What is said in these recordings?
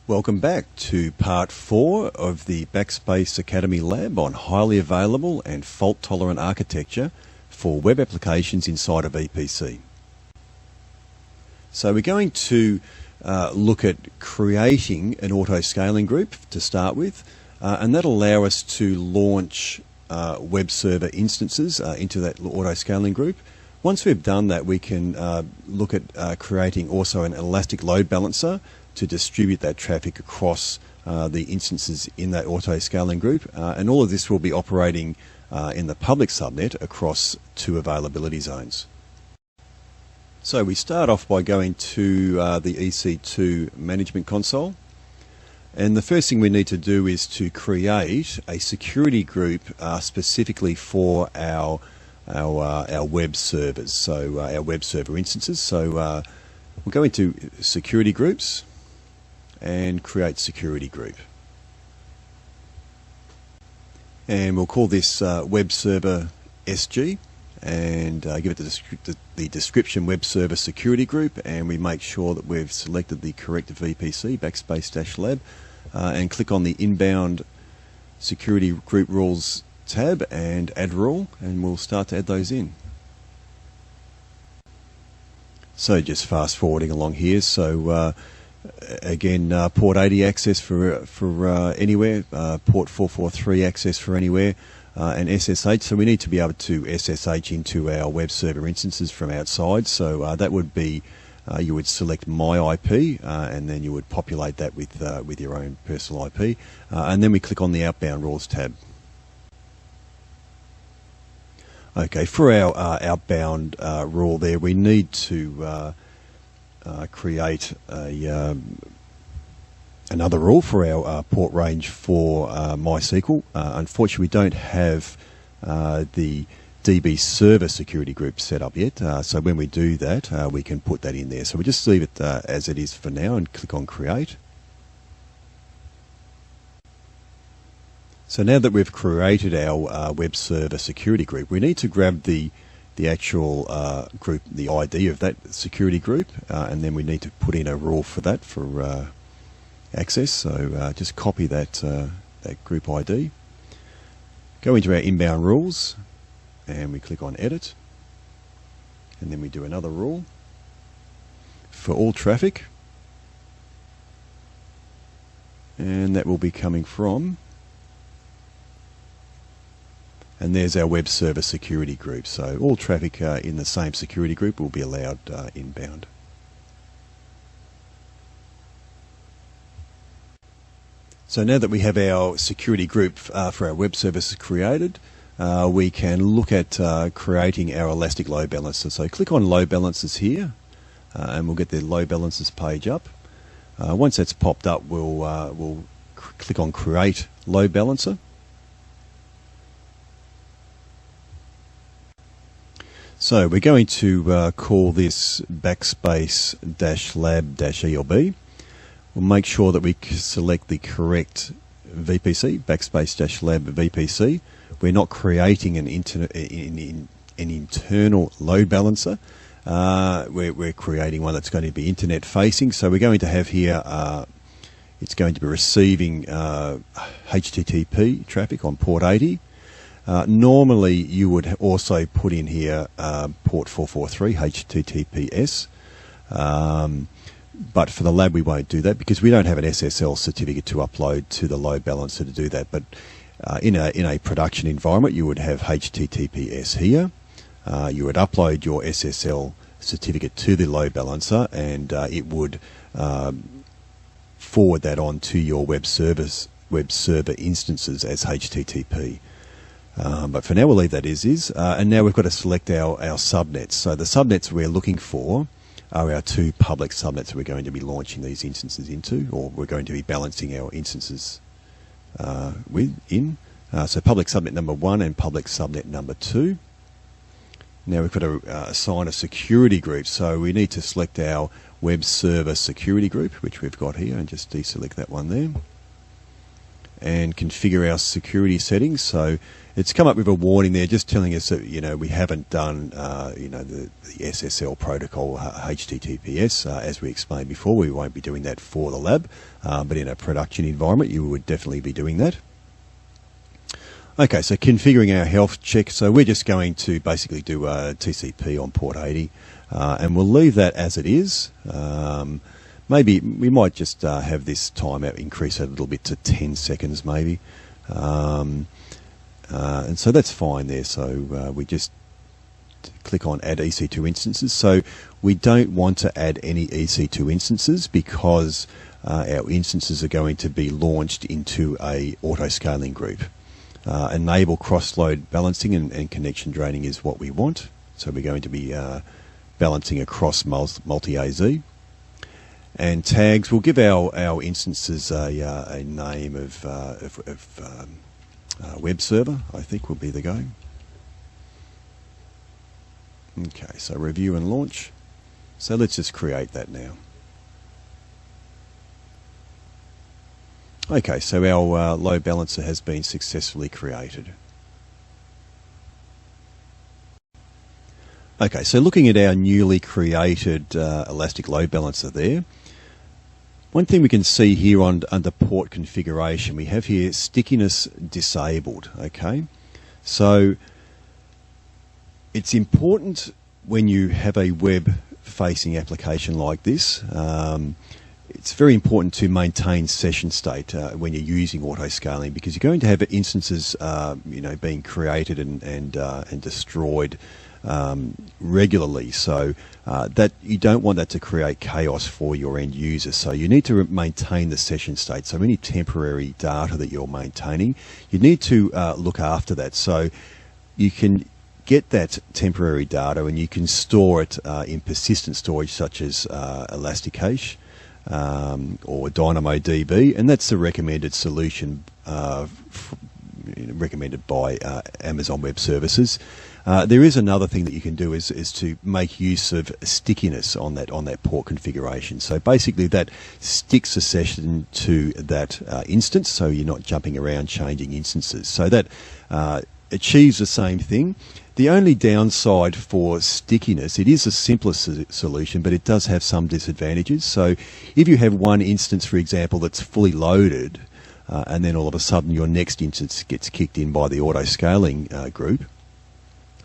Welcome back to part 4 of the Backspace Academy lab on highly available and fault-tolerant architecture for web applications inside of VPC. So we're going to look at creating an auto-scaling group to start with, and that'll allow us to launch web server instances into that auto-scaling group. Once we've done that, we can look at creating also an elastic load balancer to distribute that traffic across the instances in that auto-scaling group. And all of this will be operating in the public subnet across 2 availability zones. So we start off by going to the EC2 management console. And the first thing we need to do is to create a security group specifically for our web servers, so our web server instances. So we'll go into security groups and create security group, and we'll call this web server SG, and give it the description web server security group, and we make sure that we've selected the correct VPC backspace-lab, and click on the inbound security group rules tab and add rule, and we'll start to add those in. So just fast forwarding along here, so again, port 80 access for anywhere, port 443 access for anywhere, and SSH. So we need to be able to SSH into our web server instances from outside. So that would be, you would select my IP, and then you would populate that with your own personal IP, and then we click on the outbound rules tab. Okay, for our outbound rule there, we need to create another rule for our port range for MySQL. Unfortunately, we don't have the DB server security group set up yet, so when we do that, we can put that in there. So we just leave it as it is for now and click on Create. So now that we've created our web server security group, we need to grab the actual group, the ID of that security group, and then we need to put in a rule for that for access. So just copy that group ID, go into our inbound rules, and we click on Edit, and then we do another rule for all traffic, and that will be coming from, and there's our web server security group. So all traffic in the same security group will be allowed inbound. So now that we have our security group for our web services created, we can look at creating our elastic load balancer. So click on load balancers here, and we'll get the load balancers page up. Once that's popped up, we'll click on create load balancer. So we're going to call this backspace-lab-ELB. We'll make sure that we select the correct VPC, backspace-lab VPC. We're not creating an internal load balancer. We're creating one that's going to be internet facing. So we're going to have here, it's going to be receiving HTTP traffic on port 80. Normally you would also put in here port 443 HTTPS, but for the lab we won't do that because we don't have an SSL certificate to upload to the load balancer to do that. But in a production environment you would have HTTPS here. You would upload your SSL certificate to the load balancer, and it would forward that on to your web server instances as HTTP. But for now we'll leave that as is, and now we've got to select our subnets. So the subnets we're looking for are our 2 public subnets we're going to be launching these instances into, or we're going to be balancing our instances in. So public subnet number 1 and public subnet number 2. Now we've got to assign a security group, so we need to select our web server security group, which we've got here, and just deselect that one there. and configure our security settings. So it's come up with a warning there just telling us that, we haven't done, the SSL protocol, HTTPS, as we explained before. We won't be doing that for the lab, but in a production environment, you would definitely be doing that. Okay, so configuring our health check. So we're just going to basically do a TCP on port 80, and we'll leave that as it is. Maybe we might just have this timeout increase a little bit to 10 seconds maybe. And so that's fine there. So we just click on add EC2 instances. So we don't want to add any EC2 instances because our instances are going to be launched into a auto-scaling group. Enable cross-load balancing and connection draining is what we want. So we're going to be balancing across multi-AZ. And tags, we'll give our instances a name of web server, I think will be the go. Okay, so review and launch. So let's just create that now. Okay, so our load balancer has been successfully created. Okay, so looking at our newly created Elastic Load Balancer there, one thing we can see here under port configuration, we have here stickiness disabled. Okay, so it's important when you have a web-facing application like this. It's very important to maintain session state when you're using auto-scaling, because you're going to have instances, being created and destroyed regularly. So that you don't want that to create chaos for your end users. So you need to maintain the session state. So any temporary data that you're maintaining, you need to look after that. So you can get that temporary data and you can store it in persistent storage such as Elasticache or DynamoDB, and that's the recommended solution recommended by Amazon Web Services. There is another thing that you can do is to make use of stickiness on that port configuration. So basically that sticks a session to that instance, so you're not jumping around changing instances. So that achieves the same thing. The only downside for stickiness, it is a simpler solution, but it does have some disadvantages. So if you have one instance, for example, that's fully loaded, and then all of a sudden your next instance gets kicked in by the auto-scaling group,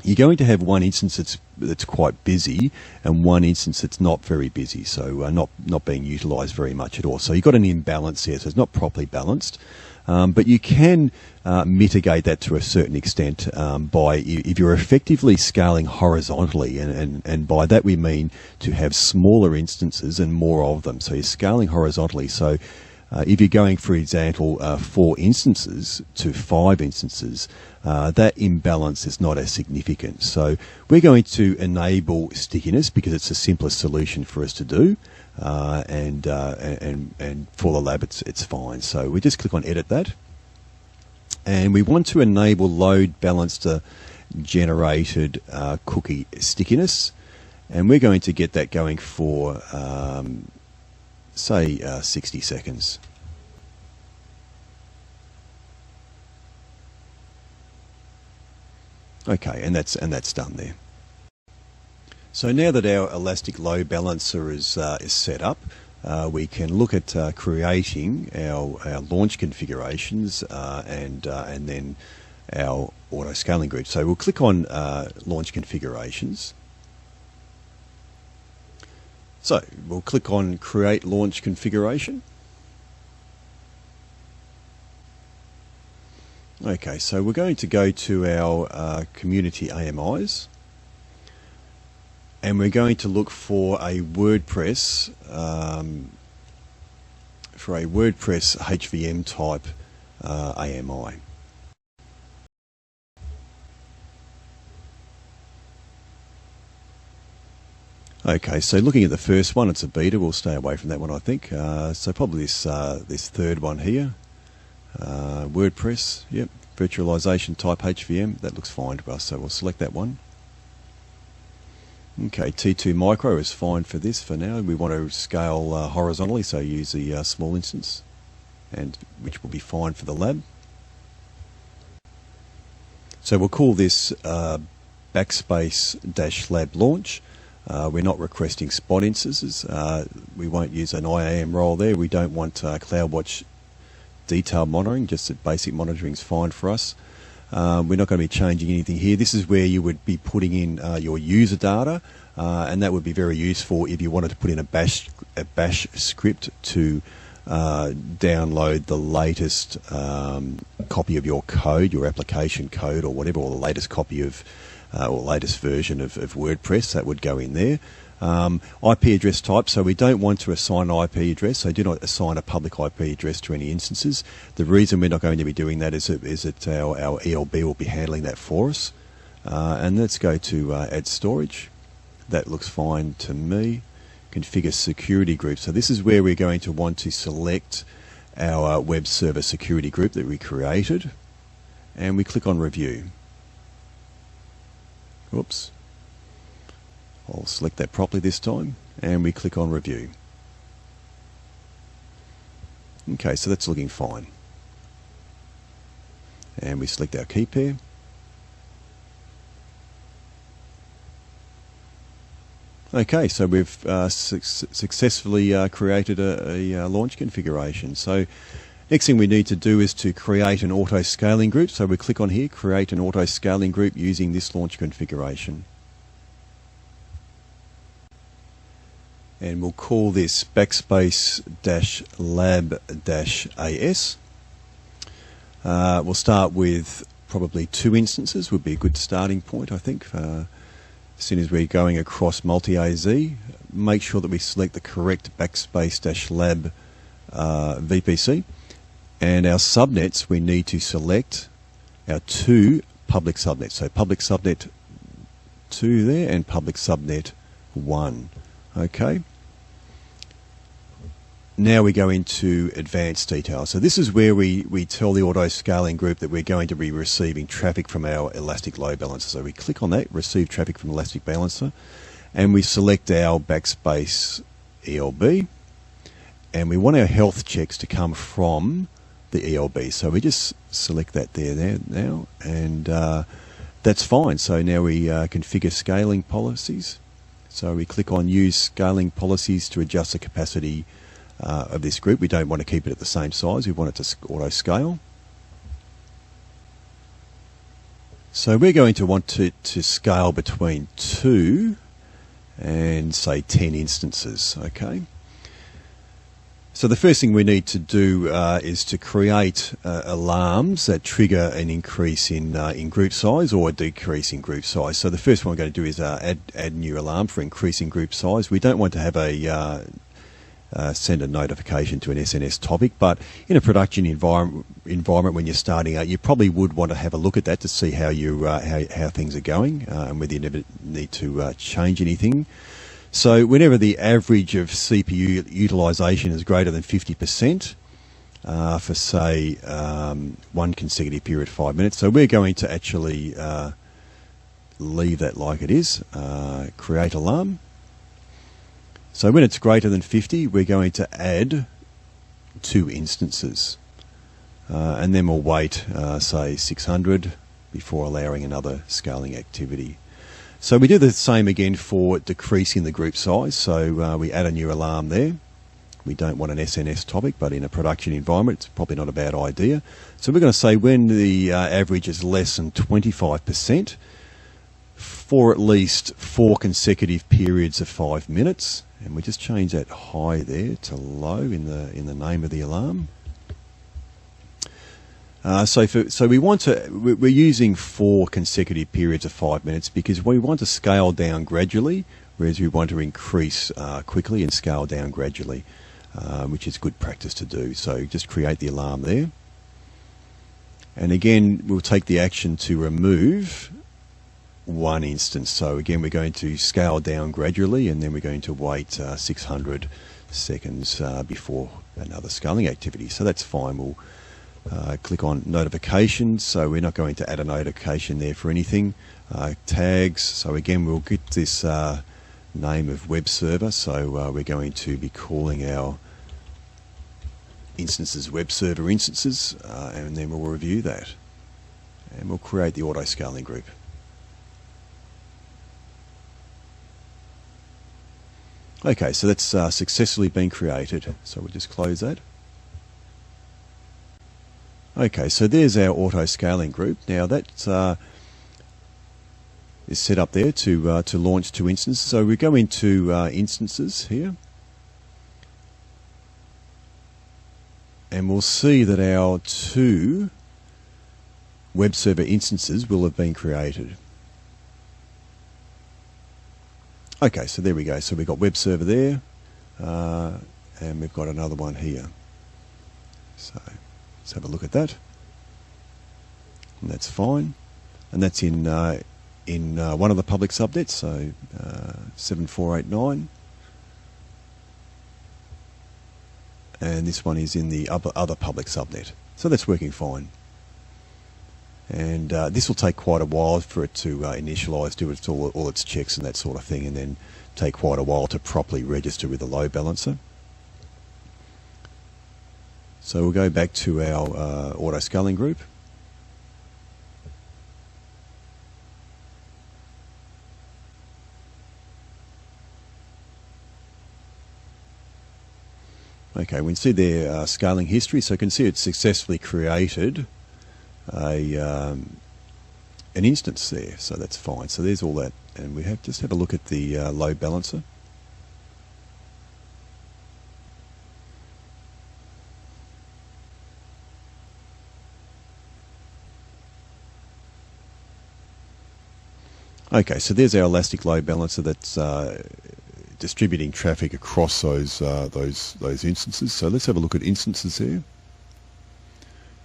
you're going to have one instance that's quite busy and one instance that's not very busy, so not being utilised very much at all. So you've got an imbalance here, so it's not properly balanced. But you can mitigate that to a certain extent by if you're effectively scaling horizontally, and by that we mean to have smaller instances and more of them. So you're scaling horizontally. So if you're going, for example, 4 instances to 5 instances, that imbalance is not as significant. So we're going to enable stickiness because it's the simplest solution for us to do. And for the lab it's fine. So we just click on edit that, and we want to enable load balancer generated cookie stickiness, and we're going to get that going for say 60 seconds. Okay, and that's done there. So now that our Elastic Load Balancer is set up, we can look at creating our launch configurations and then our auto scaling group. So we'll click on launch configurations. So we'll click on create launch configuration. Okay, so we're going to go to our community AMIs. And we're going to look for a WordPress HVM type AMI. Okay, so looking at the first one, it's a beta. We'll stay away from that one, I think. So probably this third one here, WordPress. Yep, virtualization type HVM. That looks fine to us, so we'll select that one. Okay, T2 micro is fine for this for now. We want to scale horizontally, so use the small instance. and which will be fine for the lab. So we'll call this backspace-lab launch. We're not requesting spot instances. We won't use an IAM role there. We don't want CloudWatch detailed monitoring, just that basic monitoring is fine for us. We're not going to be changing anything here. This is where you would be putting in your user data, and that would be very useful if you wanted to put in a bash script to download the latest copy of your code, your application code or whatever, or the latest copy of or latest version of WordPress. That would go in there. IP address type, so we don't want to assign an IP address, so do not assign a public IP address to any instances. The reason we're not going to be doing that is that our ELB will be handling that for us. And let's go to add storage. That looks fine to me. Configure security group. So this is where we're going to want to select our web server security group that we created, and we click on review. Oops. I'll select that properly this time, and we click on review. Okay, so that's looking fine. And we select our key pair. Okay, so we've successfully created a launch configuration. So next thing we need to do is to create an auto-scaling group. So we click on here, create an auto-scaling group using this launch configuration. And we'll call this backspace-lab-as. We'll start with probably 2 instances, would be a good starting point, I think. As soon as we're going across multi-AZ, make sure that we select the correct backspace-lab VPC. And our subnets, we need to select our 2 public subnets. So public subnet 2 there and public subnet 1. Okay. Now we go into advanced details. So this is where we tell the auto-scaling group that we're going to be receiving traffic from our Elastic Load Balancer. So we click on that, receive traffic from Elastic Balancer, and we select our backspace ELB, and we want our health checks to come from the ELB. So we just select that there now, and that's fine. So now we configure scaling policies. So we click on use scaling policies to adjust the capacity of this group. We don't want to keep it at the same size. We want it to auto scale. So we're going to want to scale between 2 and say 10 instances. Okay. So the first thing we need to do is to create alarms that trigger an increase in group size or a decrease in group size. So the first one we're going to do is add new alarm for increasing group size. We don't want to have a send a notification to an SNS topic, but in a production environment when you're starting out, you probably would want to have a look at that to see how you how things are going and whether you never need to change anything. So whenever the average of CPU utilization is greater than 50% for say 1 consecutive period of 5 minutes, so we're going to actually leave that like it is. Create alarm. So when it's greater than 50, we're going to add 2 instances. And then we'll wait, say, 600 before allowing another scaling activity. So we do the same again for decreasing the group size. So we add a new alarm there. We don't want an SNS topic, but in a production environment, it's probably not a bad idea. So we're going to say when the average is less than 25%, for at least 4 consecutive periods of 5 minutes. And we just change that high there to low in the name of the alarm. So we're using 4 consecutive periods of 5 minutes because we want to scale down gradually, whereas we want to increase quickly and scale down gradually, which is good practice to do. So just create the alarm there. And again, we'll take the action to remove 1 instance. So again, we're going to scale down gradually, and then we're going to wait 600 seconds before another scaling activity. So that's fine. We'll click on notifications. So we're not going to add a notification there for anything. Tags. So again, we'll get this name of web server. So we're going to be calling our instances, web server instances, and then we'll review that. And we'll create the auto-scaling group. Okay, so that's successfully been created. So we'll just close that. Okay, so there's our auto-scaling group. Now that is set up there to launch 2 instances. So we go into instances here, and we'll see that our 2 web server instances will have been created. Okay, so there we go. So we've got web server there, and we've got another one here. So let's have a look at that. And that's fine. And that's in one of the public subnets, so 7489. And this one is in the other public subnet. So that's working fine. And this will take quite a while for it to initialize, do all its checks and that sort of thing, and then take quite a while to properly register with the load balancer. So we'll go back to our auto-scaling group. Okay, we can see their scaling history, so you can see it's successfully created an instance there, so that's fine. So there's all that, and we just have a look at the load balancer. Okay, so there's our elastic load balancer that's distributing traffic across those instances. So let's have a look at instances here.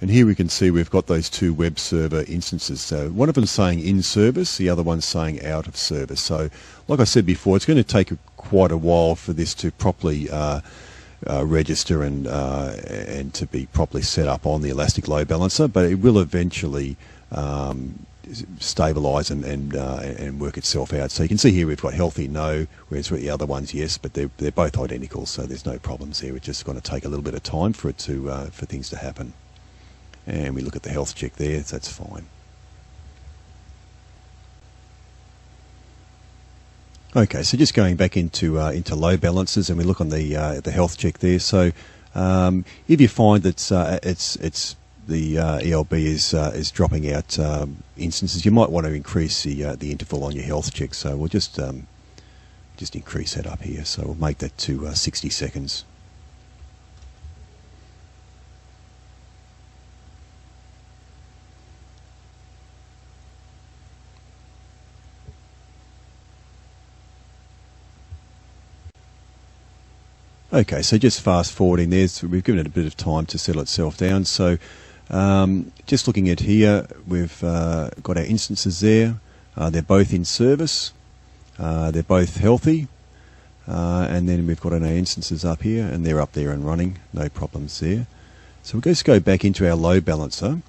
And here we can see we've got those 2 web server instances. So one of them is saying in service, the other one's saying out of service. So like I said before, it's going to take quite a while for this to properly register and to be properly set up on the elastic load balancer, but it will eventually stabilize and work itself out. So you can see here we've got healthy no, whereas with the other ones yes, but they're both identical, so there's no problems here. It's just going to take a little bit of time for it to for things to happen. And we look at the health check there, that's fine. Okay, so just going back into load balancers, and we look on the health check there. So if you find that the ELB is dropping out instances, you might want to increase the interval on your health check. So we'll just increase that up here. So we'll make that to 60 seconds. Okay, so just fast forwarding there, so we've given it a bit of time to settle itself down. So just looking at here, we've got our instances there. They're both in service. They're both healthy. And then we've got our instances up here, and they're up there and running. No problems there. So we'll just go back into our load balancer.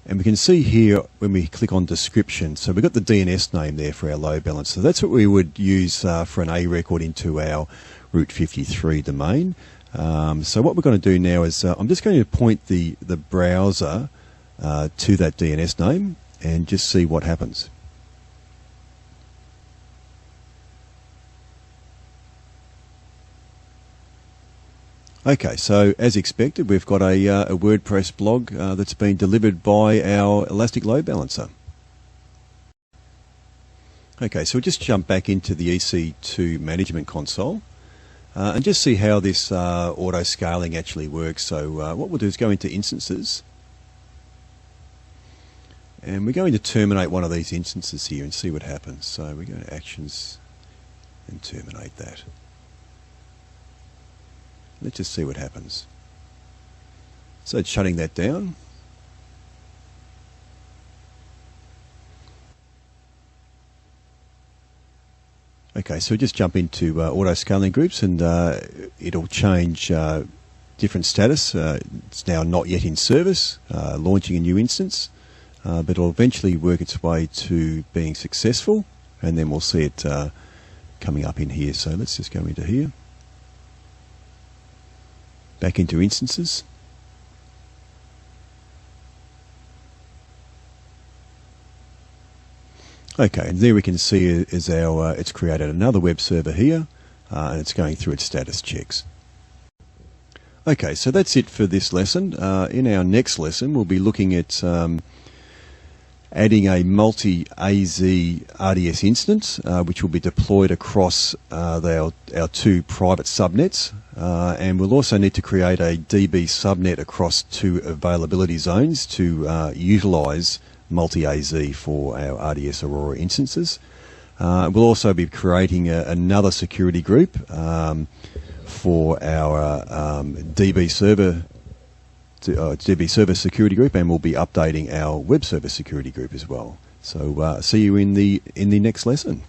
And we can see here when we click on description, so we've got the DNS name there for our load balancer. So that's what we would use for an A record into our Route 53 domain. So what we're going to do now is I'm just going to point the browser to that DNS name and just see what happens. Okay, so as expected, we've got a WordPress blog that's been delivered by our Elastic Load Balancer. Okay, so we'll just jump back into the EC2 Management Console and just see how this auto-scaling actually works. So what we'll do is go into Instances, and we're going to terminate one of these instances here and see what happens. So we go to Actions and terminate that. Let's just see what happens. So it's shutting that down. Okay, so we just jump into auto-scaling groups, and it'll change different status. It's now not yet in service, launching a new instance, but it'll eventually work its way to being successful, and then we'll see it coming up in here. So let's just go into here. back into instances. Okay, and there we can see is our it's created another web server here, and it's going through its status checks. Okay, so that's it for this lesson. In our next lesson, we'll be looking at adding a multi-AZ RDS instance, which will be deployed across our two private subnets, and we'll also need to create a DB subnet across two availability zones to utilise multi-AZ for our RDS Aurora instances. We'll also be creating another security group for our DB server security group, and we'll be updating our web server security group as well. So see you in the next lesson.